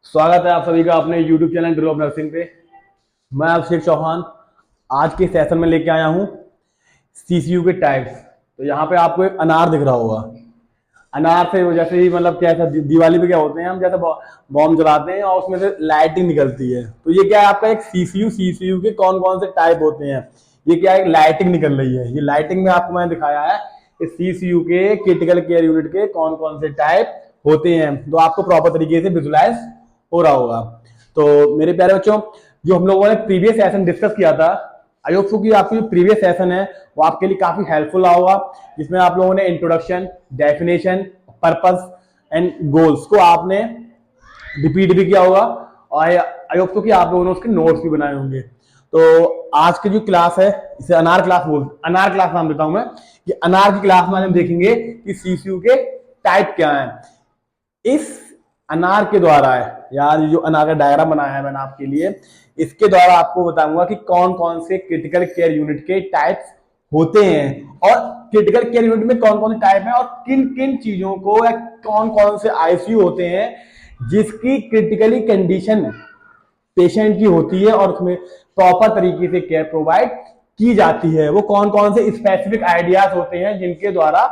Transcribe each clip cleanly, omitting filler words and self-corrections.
स्वागत है आप सभी का अपने YouTube channel drill of nursing पे। मैं अभिषेक चौहान आज के सेशन में लेके आया हूँ सीसीयू के टाइप्स। तो यहाँ पे आपको एक अनार दिख रहा होगा। अनार से जैसे ही मतलब क्या है, दिवाली पे क्या होते हैं, हम जैसे बॉम्ब जलाते हैं और उसमें से लाइटिंग निकलती है। तो ये क्या है आपका एक सीसीयू के कौन कौन से टाइप होते हैं। ये क्या है, लाइटिंग निकल रही है। ये लाइटिंग में आपको मैंने दिखाया है कि सीसीयू के क्रिटिकल केयर यूनिट के कौन कौन से टाइप होते हैं, तो आपको प्रॉपर तरीके से विजुलाइज हो रहा होगा। तो मेरे प्यारे बच्चों, जो हम लोगों ने प्रीवियस सेशन डिस्कस किया था, आई होप सो कि आपकी जो प्रीवियस सेशन है वो आपके लिए काफी हेल्पफुल रहा होगा, जिसमें आप लोगों ने introduction, definition, purpose and goals को आपने रिपीट भी किया होगा और आई होप सो कि आप लोगों ने उसके नोट्स भी बनाए होंगे। तो आज की जो क्लास है इसे अनार क्लास नाम देता हूं मैं, कि अनार की क्लास में हम देखेंगे कि सीसीयू के टाइप क्या हैं। इस अनार के द्वारा है यार, जो अनार का डायग्राम बनाया है मैंने आपके लिए, इसके द्वारा आपको बताऊंगा कि कौन कौन से क्रिटिकल केयर यूनिट के टाइप्स होते हैं और क्रिटिकल केयर यूनिट में कौन कौन से टाइप है और किन किन चीजों को या कौन कौन से आईसीयू होते हैं जिसकी क्रिटिकली कंडीशन पेशेंट की होती है और उसमें प्रॉपर तरीके से केयर प्रोवाइड की जाती है। वो कौन कौन से स्पेसिफिक आइडियाज होते हैं जिनके द्वारा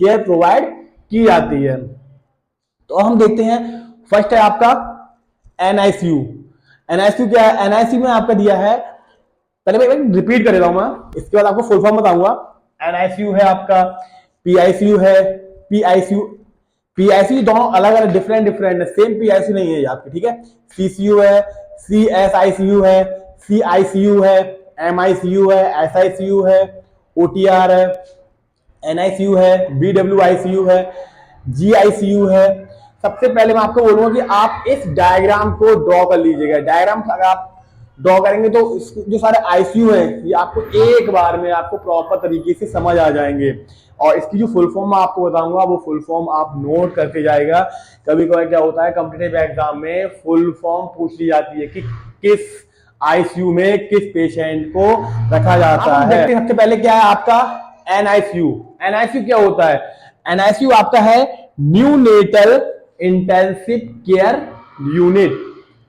केयर प्रोवाइड की जाती है। तो हम देखते हैं, फर्स्ट है आपका एनआईसीयू। एनआईसीयू क्या है? एनआईसीयू में आपका दिया है, पहले मैं रिपीट कर देता हूं मैं, इसके बाद आपको फुल फॉर्म बताऊंगा। एनआईसीयू है आपका, पीआईसीयू है, पीआईसीयू दोनों अलग अलग डिफरेंट है, सेम पीआईसीयू नहीं है आपके, ठीक है। सीसीयू है, सीएसआईसीयू है, सीआईसीयू है, एमआईसीयू है, एसआईसीयू है, ओटीआर है, एनआईसीयू है, बीडब्ल्यूआईसीयू है, जीआईसीयू है। सबसे पहले मैं आपको बोलूंगा कि आप इस डायग्राम को ड्रॉ कर लीजिएगा। डायग्राम अगर आप ड्रॉ करेंगे तो जो सारे आईसीयू हैं ये आपको एक बार में आपको प्रॉपर तरीके से समझ आ जाएंगे। और इसकी जो फुल फॉर्म मैं आपको बताऊंगा वो फुल फॉर्म आप नोट करके जाएगा। कभी कभार क्या होता है, कॉम्पिटिटिव एग्जाम में फुल फॉर्म पूछ ली जाती है कि किस आईसीयू में किस पेशेंट को रखा जाता है। सबसे पहले क्या है आपका एनआईसीयू। एनआईसीयू क्या होता है? एनआईसीयू आपका है neonatal intensive care unit.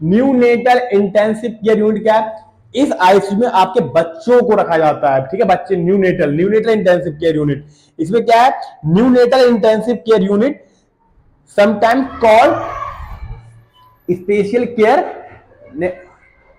Neonatal intensive care unit क्या है? इस आईसीयू में आपके बच्चों को रखा जाता है, ठीक है। बच्चे न्यूनेटल इंटेंसिव केयर यूनिट। इसमें क्या है? Neonatal intensive care unit sometime called special care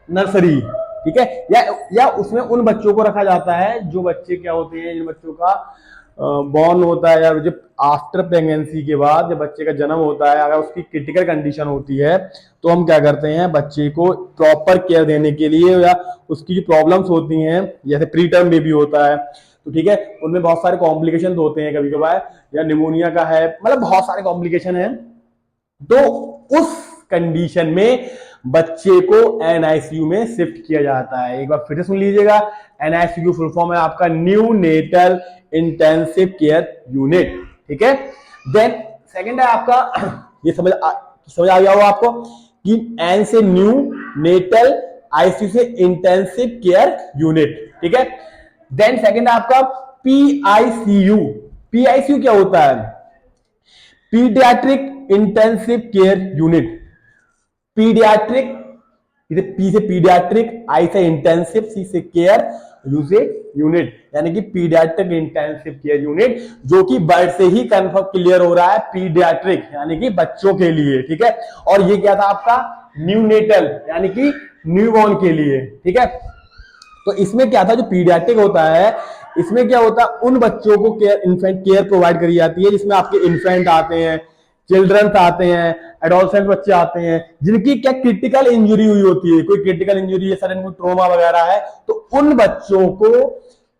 nursery, ठीक है। या उसमें उन बच्चों को रखा जाता है जो बच्चे क्या होते हैं, जिन बच्चों का बॉर्न होता है या जब आफ्टर प्रेगनेंसी के बाद जब बच्चे का जन्म होता है, अगर उसकी क्रिटिकल कंडीशन होती है तो हम क्या करते हैं, बच्चे को प्रॉपर केयर देने के लिए या उसकी जो प्रॉब्लम्स होती हैं, जैसे प्री टर्म बेबी होता है तो ठीक है, उनमें बहुत सारे कॉम्प्लिकेशन होते हैं कभी कभार, या निमोनिया का है, मतलब बहुत सारे कॉम्प्लिकेशन है। तो उस कंडीशन में बच्चे को एनआईसीयू में शिफ्ट किया जाता है। एक बार फिर से सुन लीजिएगा, एनआईसीयू फुल फॉर्म है आपका न्यूनेटल इंटेंसिव केयर यूनिट, ठीक है। देन सेकंड है आपका, ये समझ आ गया होगा आपको कि एन से न्यू नेटल, आईसीयू से इंटेंसिव केयर यूनिट, ठीक है। देन सेकंड है आपका पीआईसीयू। पीआईसीयू क्या होता है? Paediatric intensive care unit. Paediatric, P से पीडियाट्रिक, आई से इंटेंसिव, सी से केयर, यू से यूनिट, यानी कि पीडियाट्रिक इंटेंसिव केयर यूनिट, जो कि वर्ड से ही कंफर्म क्लियर हो रहा है, पीडियाट्रिक यानी कि बच्चों के लिए, ठीक है। और ये क्या था आपका? न्यूनेटल यानी कि न्यूबॉर्न के लिए, ठीक है। तो इसमें क्या था, जो पीडियाट्रिक होता है इसमें क्या होता है, उन बच्चों को इन्फेंट केयर प्रोवाइड करी जाती है जिसमें आपके इन्फेंट आते हैं, चिल्ड्रन आते हैं, एडोलसेंट बच्चे आते हैं जिनकी क्या क्रिटिकल इंजरी हुई होती है, कोई क्रिटिकल इंजरी है, सडन कोई ट्रोमा वगैरह है, तो उन बच्चों को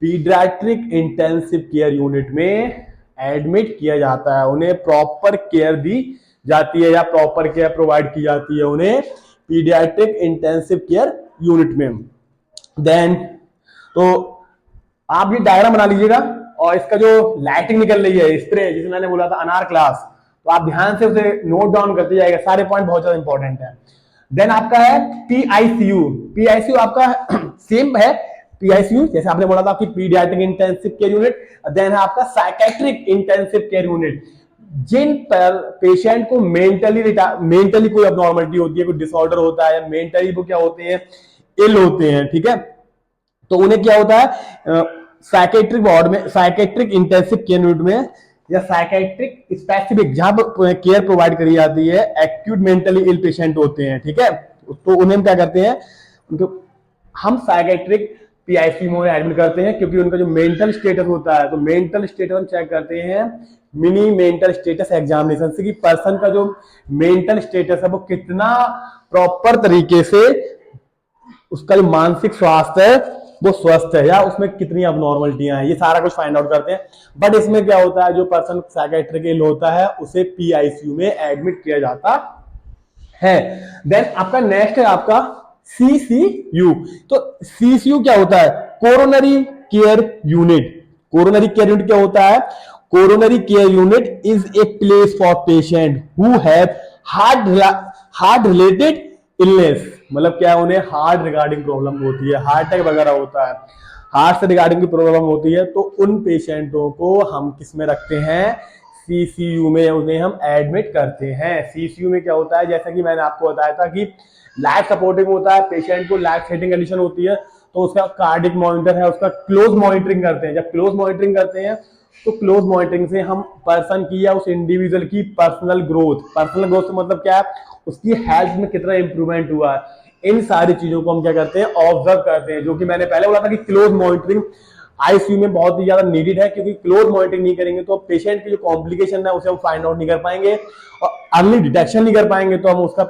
पीडियाट्रिक इंटेंसिव केयर यूनिट में एडमिट किया जाता है। उन्हें प्रॉपर केयर दी जाती है या प्रॉपर केयर प्रोवाइड की जाती है उन्हें पीडियाट्रिक इंटेंसिव केयर यूनिट में। देन तो आप ये डायग्राम बना लीजिएगा और इसका जो लाइटिंग निकल रही है, स्प्रे, जिसे मैंने बोला था अनार क्लास, तो आप ध्यान से उसे नोट डाउन करते जाइएगा, सारे पॉइंट बहुत ज्यादा इंपॉर्टेंट है। देन आपका है पीआईसीयू। पीआईसीयू आपका सेम है, पीआईसीयू जैसे आपने बोला था कि paediatric intensive care unit. Then है आपका साइकेट्रिक इंटेंसिव केयर यूनिट, जिन पर पेशेंट को मेंटली कोई अबनॉर्मलिटी होती है, कोई डिसऑर्डर होता है, मेंटली वो क्या होते हैं, इल होते हैं, ठीक है, तो उन्हें क्या होता है साइकेट्रिक वार्ड में, साइकेट्रिक इंटेंसिव केयर यूनिट में या साइकेट्रिक स्पेसिफिक जहां पर केयर प्रोवाइड करी जाती है, एक्यूट मेंटली इल पेशेंट होते हैं, ठीक है, तो उन्हें हम क्या करते हैं, उनको हम साइकेट्रिक पीआईसी में एडमिट करते हैं, क्योंकि उनका जो मेंटल स्टेटस होता है, तो मेंटल स्टेटस हम चेक करते हैं मिनी मेंटल स्टेटस एग्जामिनेशन से, कि पर्सन का जो मेंटल स्टेटस है वो कितना प्रॉपर तरीके से उसका जो मानसिक स्वास्थ्य है वो स्वस्थ है, या उसमें कितनी अबनॉर्मलिटियां हैं, ये सारा कुछ फाइंड आउट करते हैं। बट इसमें क्या होता है, जो पर्सन साइकेट्रिक इल होता है उसे पीआईसीयू में एडमिट किया जाता है। देन आपका नेक्स्ट है आपका सीसीयू। तो सीसीयू क्या होता है, coronary care unit. Coronary care unit क्या होता है, coronary care unit is a place for patient who have heart related illness, मतलब क्या उन्हें हार्ट रिगार्डिंग प्रॉब्लम होती है, हार्ट अटैक वगैरह होता है, हार्ट से रिगार्डिंग की प्रॉब्लम होती है, तो उन पेशेंटों को हम किस में रखते हैं, सीसीयू में उन्हें हम एडमिट करते हैं। सीसीयू में क्या होता है, जैसा कि मैंने आपको बताया था कि लाइफ सपोर्टिंग होता है, पेशेंट को लाइफ सेटिंग कंडीशन होती है, तो उसका कार्डिक मॉनिटर है, उसका क्लोज मॉनिटरिंग करते हैं। जब क्लोज मॉनिटरिंग करते हैं तो क्लोज मॉनिटरिंग से हम पर्सन की या उस इंडिविजुअल की पर्सनल ग्रोथ से मतलब क्या है, उसकी हेल्थ में कितना इंप्रूवमेंट हुआ है, इन सारी चीजों को हम क्या करते हैं, ऑब्जर्व करते हैं। जो कि मैंने पहले बोला था कि क्लोज मॉनिटरिंग आईसीयू में बहुत ही ज्यादा नीडेड है, क्योंकि क्लोज मॉनिटरिंग नहीं करेंगे तो पेशेंट की जो कॉम्प्लिकेशन है उसे हम फाइंड आउट नहीं कर पाएंगे, और अर्ली डिटेक्शन नहीं कर पाएंगे तो हम उसका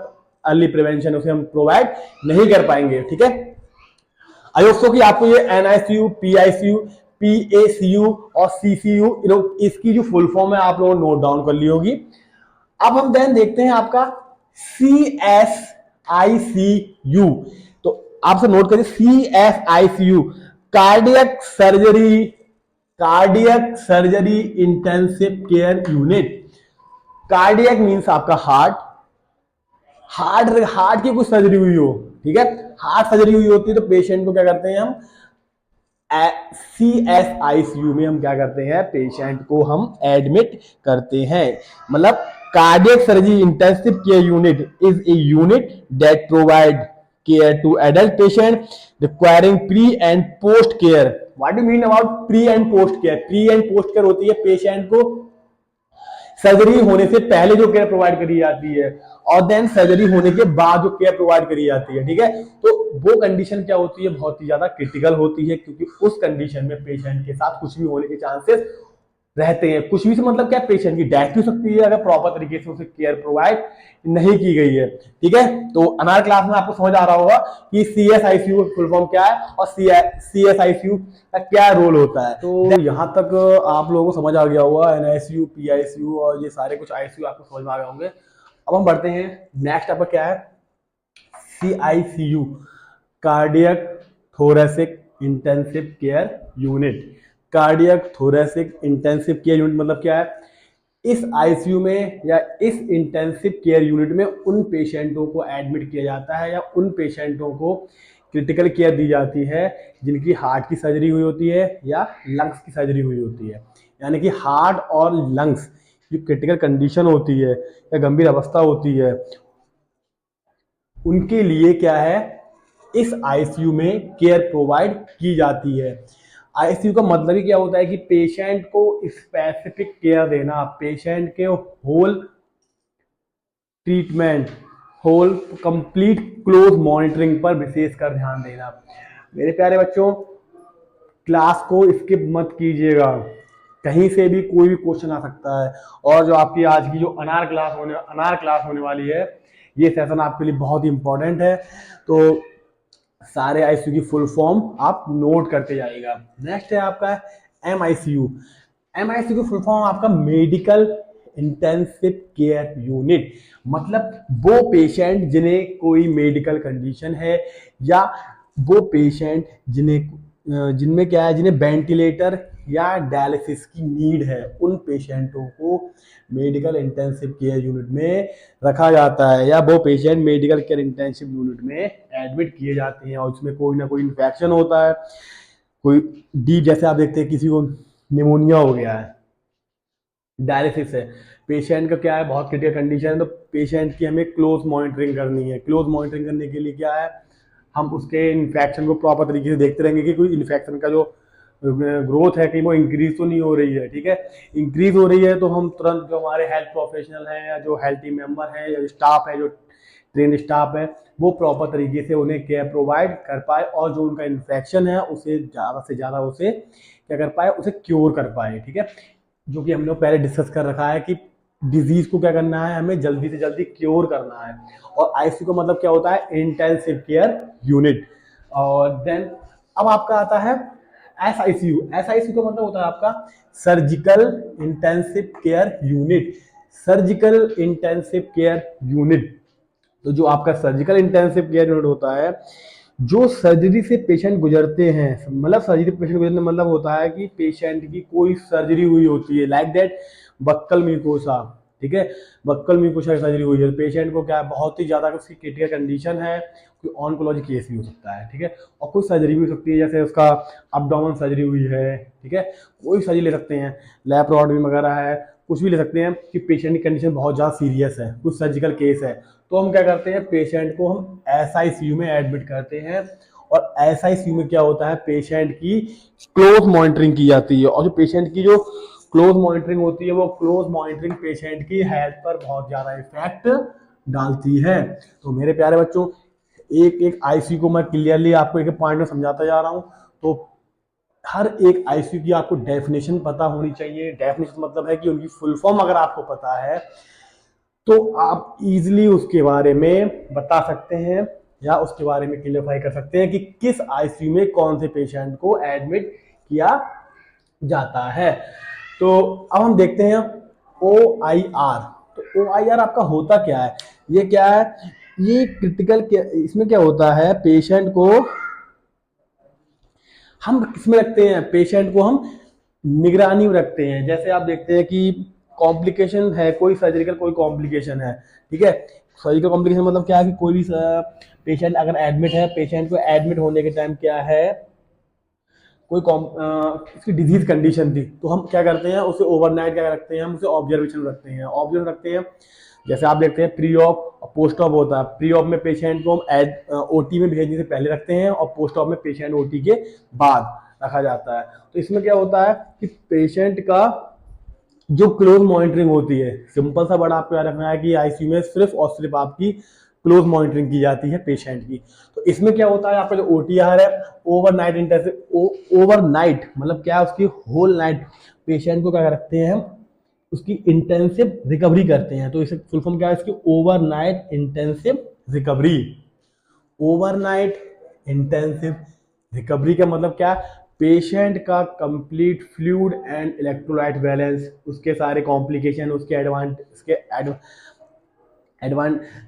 अर्ली प्रिवेंशन उसे हम प्रोवाइड नहीं कर पाएंगे, ठीक है। आई होप सो कि आपको ये एनआईसीयू, पीआईसीयू, पीएसीयू और सीसीयू इसकी जो फुल फॉर्म है आप लोगों ने नोट डाउन कर ली होगी। अब हम देन देखते हैं आपका CSICU। तो आपसे नोट करिए CSICU, cardiac surgery intensive care unit. Cardiac means आपका हार्ट की कुछ सर्जरी हुई हो, ठीक है, हार्ट सर्जरी हुई होती है तो पेशेंट को क्या करते हैं हम CSICU में हम क्या करते हैं, पेशेंट को हम एडमिट करते हैं। मतलब cardiac surgery intensive care unit is a unit that provide care to adult patient requiring pre and post care. What do mean about pre and post care? Pre and post care होती है patient को surgery होने से पहले जो care provide करी जाती है, और देन सर्जरी होने के बाद जो केयर प्रोवाइड करी जाती है, ठीक है। तो वो कंडीशन क्या होती है, बहुत ही ज्यादा क्रिटिकल होती है, क्योंकि उस कंडीशन में पेशेंट के साथ कुछ भी होने के चांसेस रहते हैं। कुछ भी से मतलब क्या, पेशेंट की डेथ भी हो सकती है अगर प्रॉपर तरीके से उसे केयर प्रोवाइड नहीं की गई है, ठीक है। तो अनार क्लास में आपको समझ आ रहा होगा कि CSICU फुल फॉर्म क्या है और CSICU का क्या रोल होता है। तो यहाँ तक आप लोगों को समझ आ गया होगा, NICU, PICU और ये सारे कुछ ICU आपको समझ में आ गए होंगे। अब हम बढ़ते हैं, नेक्स्ट आपका क्या है, CICU, cardiac thoracic intensive care unit. Cardiac thoracic intensive care unit मतलब क्या है, इस आईसीयू में या इस इंटेंसिव केयर यूनिट में उन पेशेंटों को एडमिट किया जाता है या उन पेशेंटों को क्रिटिकल केयर दी जाती है जिनकी हार्ट की सर्जरी हुई होती है या लंग्स की सर्जरी हुई होती है। यानी कि हार्ट और लंग्स जो क्रिटिकल कंडीशन होती है या गंभीर अवस्था होती है, उनके लिए क्या है, इस आईसीयू में केयर प्रोवाइड की जाती है। आईसीयू का मतलब ही क्या होता है कि पेशेंट को स्पेसिफिक केयर देना, पेशेंट के whole treatment, whole complete close monitoring पर विशेषकर ध्यान देना। मेरे प्यारे बच्चों, क्लास को स्किप मत कीजिएगा, कहीं से भी कोई भी क्वेश्चन आ सकता है। और जो आपकी आज की जो अनार क्लास होने वाली है, ये सेशन आपके लिए बहुत ही इंपॉर्टेंट है, तो सारे आईसीयू की फुल फॉर्म आप नोट करते जाइएगा। नेक्स्ट है आपका MICU। MICU की फुल फॉर्म आपका मेडिकल इंटेंसिव केयर यूनिट। मतलब वो पेशेंट जिन्हें कोई मेडिकल कंडीशन है या वो पेशेंट जिनमें क्या है, जिन्हें वेंटिलेटर या डायलिसिस की नीड है, उन पेशेंटों को मेडिकल इंटेंसिव केयर यूनिट में रखा जाता है या वो patient medical care intensive unit में एडमिट किए जाते हैं। और उसमें कोई ना कोई इन्फेक्शन होता है, कोई डीप, जैसे आप देखते हैं किसी को निमोनिया हो गया है, डायलिसिस है, पेशेंट का क्या है, बहुत क्रिटिकल कंडीशन है, तो पेशेंट की हमें क्लोज मॉनिटरिंग करनी है। क्लोज मॉनिटरिंग करने के लिए क्या है, हम उसके इन्फेक्शन को प्रॉपर तरीके से देखते रहेंगे कि कोई इन्फेक्शन का जो ग्रोथ है कहीं वो इंक्रीज तो नहीं हो रही है। ठीक है, इंक्रीज हो रही है तो हम तुरंत जो हमारे हेल्थ प्रोफेशनल हैं या जो हेल्थ टीम मेंबर हैं या स्टाफ है, जो ट्रेन स्टाफ है, वो प्रॉपर तरीके से उन्हें केयर प्रोवाइड कर पाए और जो उनका इन्फेक्शन है उसे ज़्यादा से ज़्यादा उसे क्या कर पाए, उसे क्योर कर पाए। ठीक है, जो कि हमने पहले डिस्कस कर रखा है कि डिजीज को क्या करना है, हमें जल्दी से जल्दी क्योर करना है। और आईसीयू का मतलब क्या होता है, इंटेंसिव केयर यूनिट। और देन अब आपका आता है एसआईसीयू। एसआईसीयू का मतलब होता है आपका surgical intensive care unit. Surgical intensive care unit, तो जो आपका सर्जिकल इंटेंसिव केयर यूनिट होता है, जो सर्जरी से पेशेंट गुजरते हैं, मतलब सर्जरी पेशेंट गुजरने मतलब होता है कि पेशेंट की कोई सर्जरी हुई होती है, लाइक दैट बक्कल म्यूकोसा। ठीक है, बक्कल म्यूकोसा की सर्जरी हुई है, पेशेंट को क्या है, बहुत ही ज़्यादा उसकी क्रिटिकल कंडीशन है, कोई ऑन्कोलॉजी केस भी हो सकता है। ठीक है, और कोई सर्जरी भी हो सकती है, जैसे उसका अब्डोमेन सर्जरी हुई है। ठीक है, कोई सर्जरी ले सकते हैं, लैप्रोटमी वगैरह है, कुछ भी ले सकते हैं कि पेशेंट की कंडीशन बहुत ज़्यादा सीरियस है, कुछ सर्जिकल केस है, तो हम क्या करते हैं, पेशेंट को हम एसआईसीयू में एडमिट करते हैं। और एसआईसीयू में क्या होता है, पेशेंट की क्लोज मॉनिटरिंग की जाती है। और जो पेशेंट की जो क्लोज मॉनिटरिंग होती है, वो क्लोज मॉनिटरिंग पेशेंट की हेल्थ पर बहुत ज़्यादा इफेक्ट डालती है। तो मेरे प्यारे बच्चों, एक एक आईसीयू को मैं क्लियरली आपको एक पॉइंट में समझाता जा रहा हूँ। तो हर एक आईसीयू की आपको डेफिनेशन पता होनी चाहिए। डेफिनेशन मतलब है कि उनकी फुल फॉर्म अगर आपको पता है तो आप इजीली उसके बारे में बता सकते हैं या उसके बारे में क्लियरफाई कर सकते हैं कि किस आईसीयू में कौन से पेशेंट को एडमिट किया जाता है। तो अब हम देखते हैं OIR। तो OIR आपका होता क्या है, ये क्या है, ये क्रिटिकल, इसमें क्या होता है, पेशेंट को हम किसमें रखते हैं, पेशेंट को हम निगरानी में रखते हैं। जैसे आप देखते हैं कि कॉम्प्लिकेशन है, कोई सर्जिकल कोई कॉम्प्लिकेशन है। ठीक है, सर्जिकल कॉम्प्लिकेशन मतलब क्या है कि कोई भी पेशेंट अगर एडमिट है, पेशेंट को एडमिट होने के टाइम क्या है, कोई इसकी डिजीज कंडीशन थी, तो हम क्या करते हैं, उसे ओवरनाइट क्या रखते हैं, हम उसे ऑब्जर्वेशन रखते हैं। ऑब्जर्वेशन रखते हैं, जैसे आप देखते हैं प्री ऑप और पोस्ट ऑप होता है। प्री ऑप में पेशेंट को हम ओटी में भेजने से पहले रखते हैं और पोस्ट ऑप में पेशेंट ओटी के बाद रखा जाता है। तो इसमें क्या होता है कि पेशेंट का जो क्लोज मॉनिटरिंग होती है, सिंपल सा बड़ा आपको याद रखना है कि आईसीयू में सिर्फ और सिर्फ आपकी क्लोज मॉनिटरिंग की जाती है पेशेंट की। तो इसमें क्या होता है, आपका जो ओटीआर है, ओवरनाइट इंटेंसिव, ओवरनाइट मतलब क्या है, उसकी होल नाइट पेशेंट को क्या रखते हैं, उसकी इंटेंसिव रिकवरी करते हैं। तो इसे फुल फॉर्म क्या है इसकी, overnight intensive recovery. Overnight intensive recovery का मतलब क्या है, पेशेंट का complete fluid and electrolyte balance, उसके सारे कॉम्प्लिकेशन, उसके एडवांस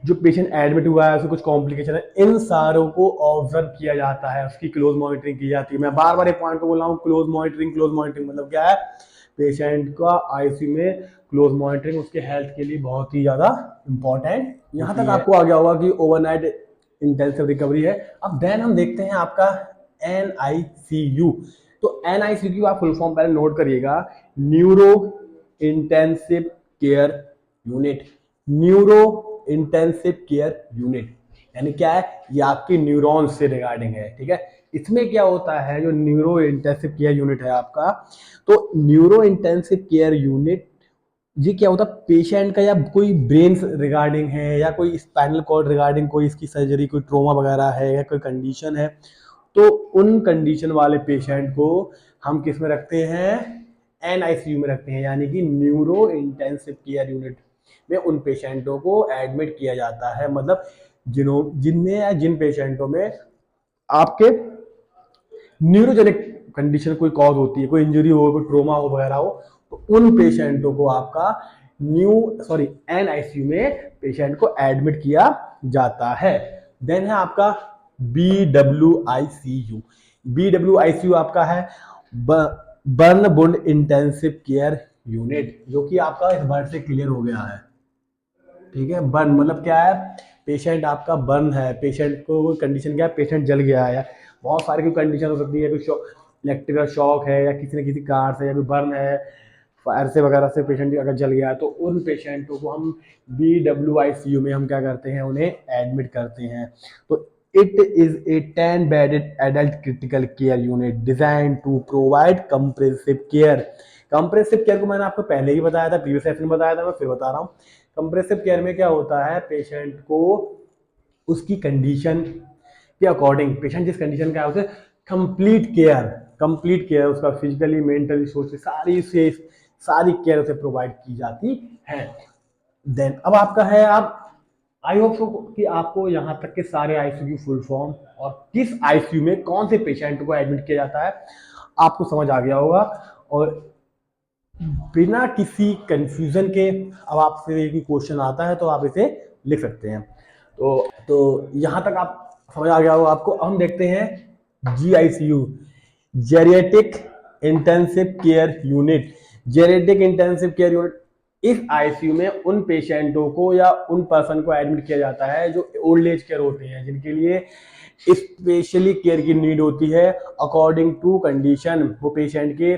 जो पेशेंट एडमिट हुआ है, उसको कुछ कॉम्प्लिकेशन है, इन सारों को ऑब्जर्व किया जाता है, उसकी क्लोज मॉनिटरिंग की जाती है। मैं बार बार एक पॉइंट को बोल रहा हूँ, क्लोज मॉनिटरिंग। क्लोज मॉनिटरिंग मतलब क्या है, पेशेंट का आईसीयू में क्लोज मॉनिटरिंग उसके हेल्थ के लिए बहुत ही ज़्यादा इंपॉर्टेंट। यहाँ तक आपको आ गया होगा कि ओवरनाइट इंटेंसिव रिकवरी है। अब देन हम देखते हैं आपका NICU। तो NICU आप फुल फॉर्म पहले नोट करिएगा, neuro intensive care unit. Neuro intensive care unit यानी क्या है, ये आपकी न्यूरॉन्स से रिगार्डिंग है। ठीक है, इसमें क्या होता है, जो न्यूरो इंटेंसिव केयर यूनिट है आपका, तो न्यूरो इंटेंसिव केयर यूनिट ये क्या होता है, पेशेंट का या कोई ब्रेन रिगार्डिंग है या कोई स्पाइनल कॉर्ड रिगार्डिंग कोई इसकी सर्जरी, कोई ट्रोमा वगैरह है या कोई कंडीशन है, तो उन कंडीशन वाले पेशेंट को हम किस में रखते हैं, NICU में रखते हैं, यानी कि न्यूरो इंटेंसिव केयर यूनिट में उन पेशेंटों को एडमिट किया जाता है। मतलब जिनमें या जिन पेशेंटों में आपके न्यूरोजेनिक कंडीशन कोई कॉज होती है, कोई इंजरी हो, कोई ट्रोमा हो वगैरह हो, तो उन पेशेंटों को आपका NICU में पेशेंट को एडमिट किया जाता है। देन है आपका BWICU। BWICU आपका है burn wound intensive care unit, जो कि आपका इस वर्ड से क्लियर हो गया है। ठीक है, बर्न मतलब क्या है, पेशेंट आपका बर्न है, पेशेंट को कंडीशन क्या है, पेशेंट जल गया है, बहुत सारी कोई कंडीशन हो सकती है, कोई इलेक्ट्रिकल शॉक है या किसी न किसी कार से, या कोई बर्न है, फायर से वगैरह से पेशेंट अगर जल गया है तो उन पेशेंटों को हम BWICU में हम क्या करते हैं, उन्हें एडमिट करते हैं। तो it is a 10 bedded adult critical care unit design to provide comprehensive care. Comprehensive care को मैंने आपको पहले ही बताया था, प्रीवियस सेशन में बताया था, मैं फिर बता रहा हूँ। कंप्रेसिव केयर में क्या होता है, पेशेंट को उसकी कंडीशन के अकॉर्डिंग, पेशेंट जिस कंडीशन का है उसे कंप्लीट केयर उसका फिजिकली मेंटली सोशली सारी केयर उसे प्रोवाइड की जाती है। देन अब आपका है, आप आई होप सो कि आपको यहाँ तक के सारे आईसीयू की फुल फॉर्म और किस आईसीयू में कौन से पेशेंट को एडमिट किया जाता है आपको समझ आ गया होगा। और बिना किसी कंफ्यूजन के अब आपसे एक क्वेश्चन आता है तो आप इसे लिख सकते हैं। तो यहाँ तक आप समझ आ गया होगा आपको। अब हम देखते हैं GICU, geriatric intensive care unit. Geriatric intensive care unit, इस आईसीयू में उन पेशेंटों को या उन पर्सन को एडमिट किया जाता है जो ओल्ड एज केयर होते हैं, जिनके लिए स्पेशली केयर की नीड होती है अकॉर्डिंग टू कंडीशन। वो पेशेंट के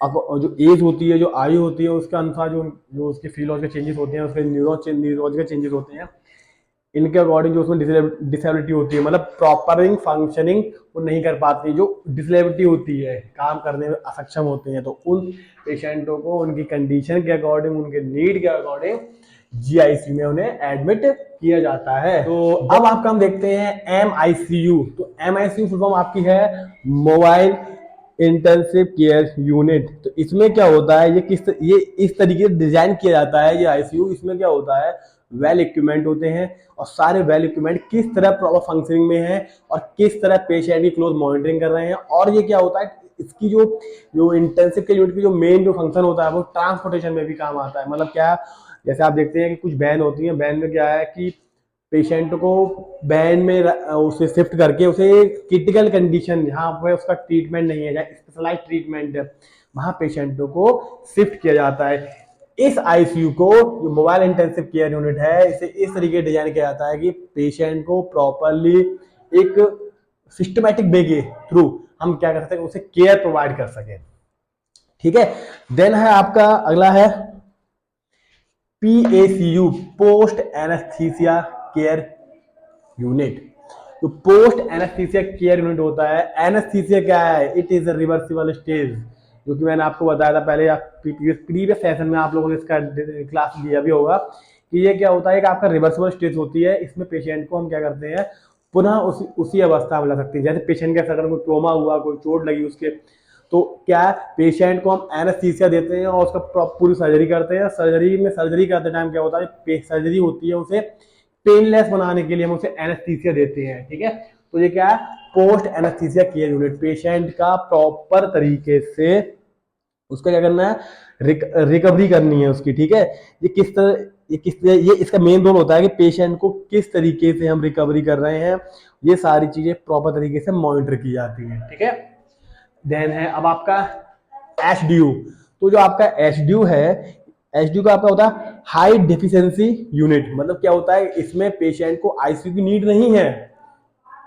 जो एज होती है, जो आयु होती है, उसके अनुसार जो उसके फिजियोलॉजिकल चेंजेस होते हैं, उसके न्यूरोलॉजिकल चेंजेस होते हैं, इनके अकॉर्डिंग जो उसमें डिसेबिलिटी होती है, मतलब प्रॉपर फंक्शनिंग वो नहीं कर पाती, जो डिसेबिलिटी होती है, काम करने में असक्षम होते हैं, तो उन पेशेंटों को उनकी कंडीशन के अकॉर्डिंग, उनके नीड के अकॉर्डिंग GICU में उन्हें एडमिट किया जाता है। तो अब आपका हम देखते हैं MICU। तो MICU फुल फॉर्म आपकी है मोबाइल इंटेंसिव केयर यूनिट। तो इसमें क्या होता है, ये इस तरीके से डिजाइन किया जाता है ये आईसीयू। इसमें क्या होता है, वेल इक्विपमेंट होते हैं और सारे वेल इक्विपमेंट किस तरह प्रॉपर फंक्शनिंग में है और किस तरह पेशेंट की क्लोज मॉनिटरिंग कर रहे हैं। और ये क्या होता है, इसकी जो इंटेंसिव केयर यूनिट की जो मेन जो फंक्शन होता है वो ट्रांसपोर्टेशन में भी काम आता है। मतलब क्या, जैसे आप देखते हैं कि कुछ वैन होती है, वैन में क्या है कि पेशेंट को वैन में उसे शिफ्ट करके उसे क्रिटिकल कंडीशन जहाँ पर उसका ट्रीटमेंट नहीं है, जहाँ स्पेशलाइज ट्रीटमेंट है, वहाँ पेशेंटों को शिफ्ट किया जाता है। इस आईसीयू को, जो मोबाइल इंटेंसिव केयर यूनिट है, इसे इस तरीके डिजाइन किया जाता है कि पेशेंट को प्रॉपरली एक सिस्टमैटिक वे के थ्रू हम क्या कर सकते हैं, उसे केयर प्रोवाइड कर सके। ठीक है। देन है आपका अगला है PACU, post anaesthesia care unit. तो पोस्ट एनेस्थीसिया केयर यूनिट होता है, एनेस्थीसिया क्या है, it is a reversible stage, जो कि मैंने आपको बताया था पहले, प्रीवियस सेशन में आप लोगों ने इसका क्लास लिया भी होगा कि ये क्या होता है कि आपका रिवर्सिबल स्टेज होती है। इसमें पेशेंट को हम क्या करते हैं, पुनः उसी अवस्था में ला सकते हैं। जैसे पेशेंट के सडन कोई ट्रोमा हुआ, कोई चोट लगी उसके, तो क्या पेशेंट को हम एनेस्थीसिया देते हैं और उसका पूरी सर्जरी करते हैं। सर्जरी करते टाइम क्या होता है, सर्जरी होती है, उसे पेनलेस बनाने के लिए हम उसे एनेस्थीसिया देते हैं। ठीक है। तो ये क्या है, post anaesthesia care unit. Patient का प्रॉपर तरीके से उसका क्या करना है, रिकवरी करनी है उसकी। ठीक है। ये इसका मेन रोल होता है कि पेशेंट को किस तरीके से हम रिकवरी कर रहे हैं, ये सारी चीजें प्रॉपर तरीके से मॉनिटर की जाती हैं। ठीक है। देन है अब आपका HDU। तो जो आपका HDU है, HDU का आपका होता है हाई डेफिशिएंसी यूनिट। मतलब क्या होता है, इसमें पेशेंट को आईसीयू की नीड नहीं है,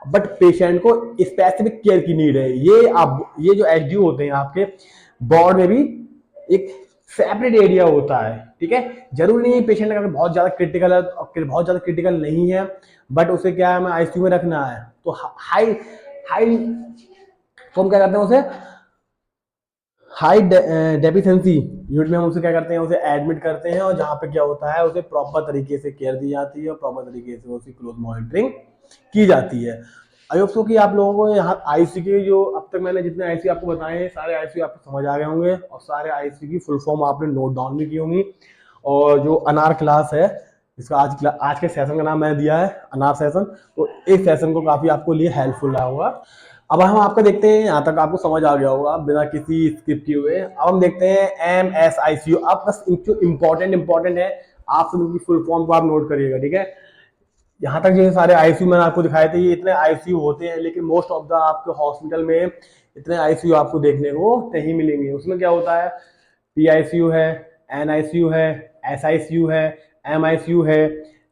बट पेशेंट को स्पेसिफिक केयर की नीड है। ये जो HDU होते हैं आपके बॉर्ड में भी एक सेपरेट एरिया होता है। ठीक है। जरूरी नहीं पेशेंट अगर बहुत ज्यादा क्रिटिकल है, बहुत ज्यादा क्रिटिकल नहीं है, बट उसे क्या है, हमें आईसीयू में रखना है, तो हाई तो हम क्या करते हैं, उसे हाई डेफिशिएंसी यूनिट में हम उसे क्या करते हैं, उसे एडमिट करते हैं, और जहाँ पे क्या होता है उसे प्रॉपर तरीके से केयर दी जाती है और प्रॉपर तरीके से उसकी क्लोज मॉनिटरिंग की जाती है। आई होप सो कि आप लोगों को यहाँ आईसीयू के जो अब तक मैंने जितने आईसीयू आपको बताए हैं, सारे आईसीयू आपको समझ आ गए होंगे और सारे आईसीयू की फुल फॉर्म आपने नोट डाउन भी की होंगी। और जो अनार क्लास है, इसका आज के सेशन का नाम मैंने दिया है अनार सेशन, तो इस सेशन को काफी आपको लिए हेल्पफुल रहा होगा। अब हम आपको देखते हैं, यहाँ तक आपको समझ आ गया होगा बिना किसी स्किप किए हुए। अब हम देखते हैं MSICU। अब बस जो इम्पोर्टेंट है, आप सब इनकी फुल फॉर्म को आप नोट करिएगा। ठीक है। यहाँ तक जो सारे आईसीयू मैंने आपको दिखाए थे, ये इतने आईसीयू होते हैं, लेकिन मोस्ट ऑफ द आपके हॉस्पिटल में इतने आईसीयू आपको देखने को नहीं मिलेंगे। उसमें क्या होता है, PICU है, NICU है, SICU है, MICU है,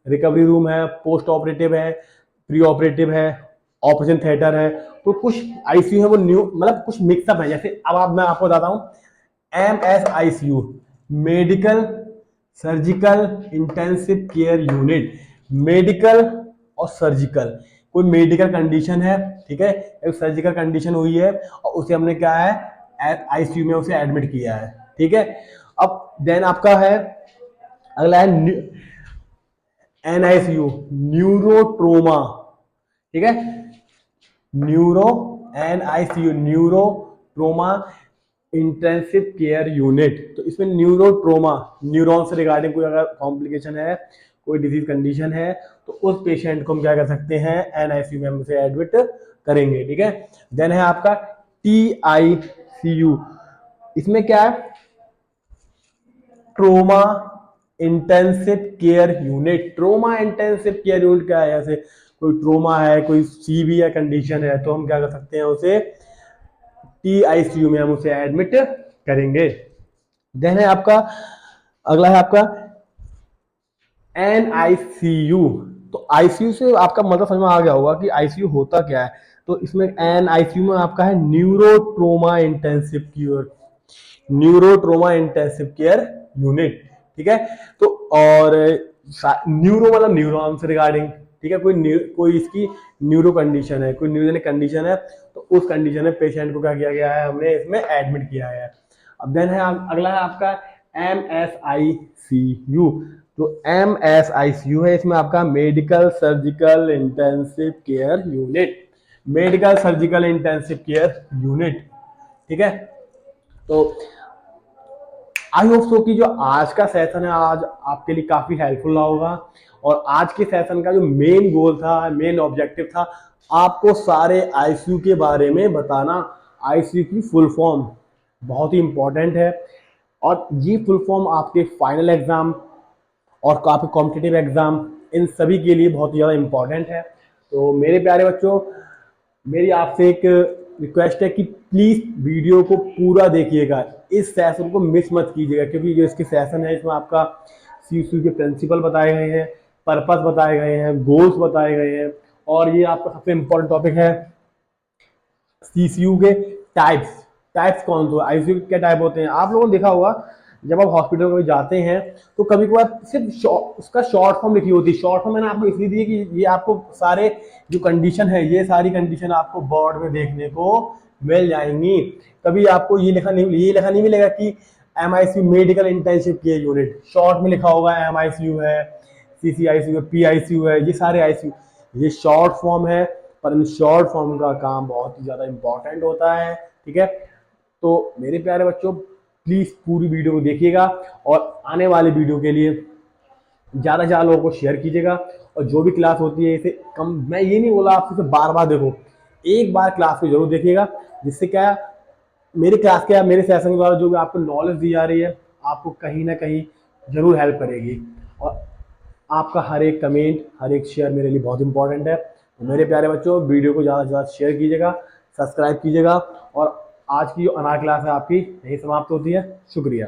रिकवरी रूम है, पोस्ट ऑपरेटिव है, प्री ऑपरेटिव है, ऑपरेशन थिएटर है। तो कुछ आईसीयू है वो न्यू, मतलब कुछ मिक्सअप है। जैसे अब मैं आपको बताता हूँ MSICU, medical surgical intensive care unit. Medical और सर्जिकल, कोई मेडिकल कंडीशन है, ठीक है, एक सर्जिकल कंडीशन हुई है और उसे हमने क्या है आईसीयू में उसे एडमिट किया है, ठीक है। अब देन आपका है अगला है NICU, न्यूरोट्रोमा, ठीक है, neuro NICU, neuro trauma intensive care unit. तो इसमें न्यूरो ट्रोमा, न्यूरॉन से रिगार्डिंग कोई अगर कॉम्प्लिकेशन है, कोई डिजीज कंडीशन है, तो उस पेशेंट को हम क्या कर सकते हैं, NICU में हम उसे एडमिट करेंगे, ठीक है। देन है आपका TICU, इसमें क्या है, trauma intensive care unit. Trauma intensive care unit क्या है, जैसे कोई ट्रोमा है, कोई सीवियर कंडीशन है, तो हम क्या कर सकते हैं, उसे TICU में हम उसे एडमिट करेंगे। देन है आपका अगला है आपका NICU। तो ICU से आपका मतलब समझ में आ गया होगा कि ICU होता क्या है। तो इसमें NICU में आपका है neurotrauma intensive care, neurotrauma intensive care unit, ठीक है। तो और न्यूरो मतलब न्यूरॉन से रिगार्डिंग, ठीक है, कोई इसकी न्यूरो कंडीशन है, कोई न्यूरोजेनिक कंडीशन है, तो उस कंडीशन में पेशेंट को क्या किया गया है, हमने इसमें एडमिट किया है। अब देन है अगला है आपका MSICU। तो MSICU है, इसमें आपका medical surgical intensive care unit, medical surgical intensive care unit, ठीक है। तो आई होप सो कि जो आज का सेशन है आज आपके लिए काफी हेल्पफुल रहा होगा। और आज के सेशन का जो मेन गोल था, मेन ऑब्जेक्टिव था, आपको सारे आईसीयू के बारे में बताना। आईसीयू की फुल फॉर्म बहुत ही इंपॉर्टेंट है और ये फुल फॉर्म आपके फाइनल एग्जाम और आपके कॉम्पिटिटिव एग्जाम इन सभी के लिए बहुत ही ज़्यादा इंपॉर्टेंट है। तो मेरे प्यारे बच्चों, मेरी आपसे एक रिक्वेस्ट है कि प्लीज़ वीडियो को पूरा देखिएगा, इस सेशन को मिस मत कीजिएगा, क्योंकि जो इसके सेशन है इसमें आपका सीसीयू के प्रिंसिपल बताए गए हैं, पर्पस बताए गए हैं, गोल्स बताए गए हैं, और ये आपका सबसे इम्पोर्टेंट टॉपिक है सीसीयू के टाइप्स। टाइप्स कौन से, आईसीयू के क्या टाइप होते हैं। आप लोगों ने देखा होगा जब आप हॉस्पिटल में जाते हैं तो कभी कभार सिर्फ उसका शॉर्ट फॉर्म लिखी होती है। शॉर्ट फॉर्म मैंने आपको इसलिए दी है कि ये आपको सारे जो कंडीशन है, ये सारी कंडीशन आपको बोर्ड में देखने को मिल जाएंगी। कभी आपको ये लिखा नहीं मिलेगा कि MICU medical intensive care unit, short में लिखा होगा MICU है, CCICU है, PICU है, ये सारे ICU, ये शॉर्ट फॉर्म है, पर इन शॉर्ट फॉर्म का काम बहुत ही ज़्यादा इंपॉर्टेंट होता है, ठीक है। तो मेरे प्यारे बच्चों, प्लीज़ पूरी वीडियो को देखिएगा और आने वाले वीडियो के लिए ज़्यादा से ज़्यादा लोगों को शेयर कीजिएगा। और जो भी क्लास होती है इसे कम, मैं ये नहीं बोला आपसे तो बार बार देखो, एक बार क्लास को जरूर देखिएगा, जिससे क्या मेरी क्लास के मेरे सेशन के द्वारा जो भी आपको नॉलेज दी जा रही है आपको कहीं ना कहीं जरूर हेल्प करेगी। और आपका हर एक कमेंट, हर एक शेयर मेरे लिए बहुत इंपॉर्टेंट है। तो मेरे प्यारे बच्चों, वीडियो को ज़्यादा से ज़्यादा शेयर कीजिएगा, सब्सक्राइब कीजिएगा। और आज की जो अनार क्लास है आपकी यही समाप्त होती है। शुक्रिया।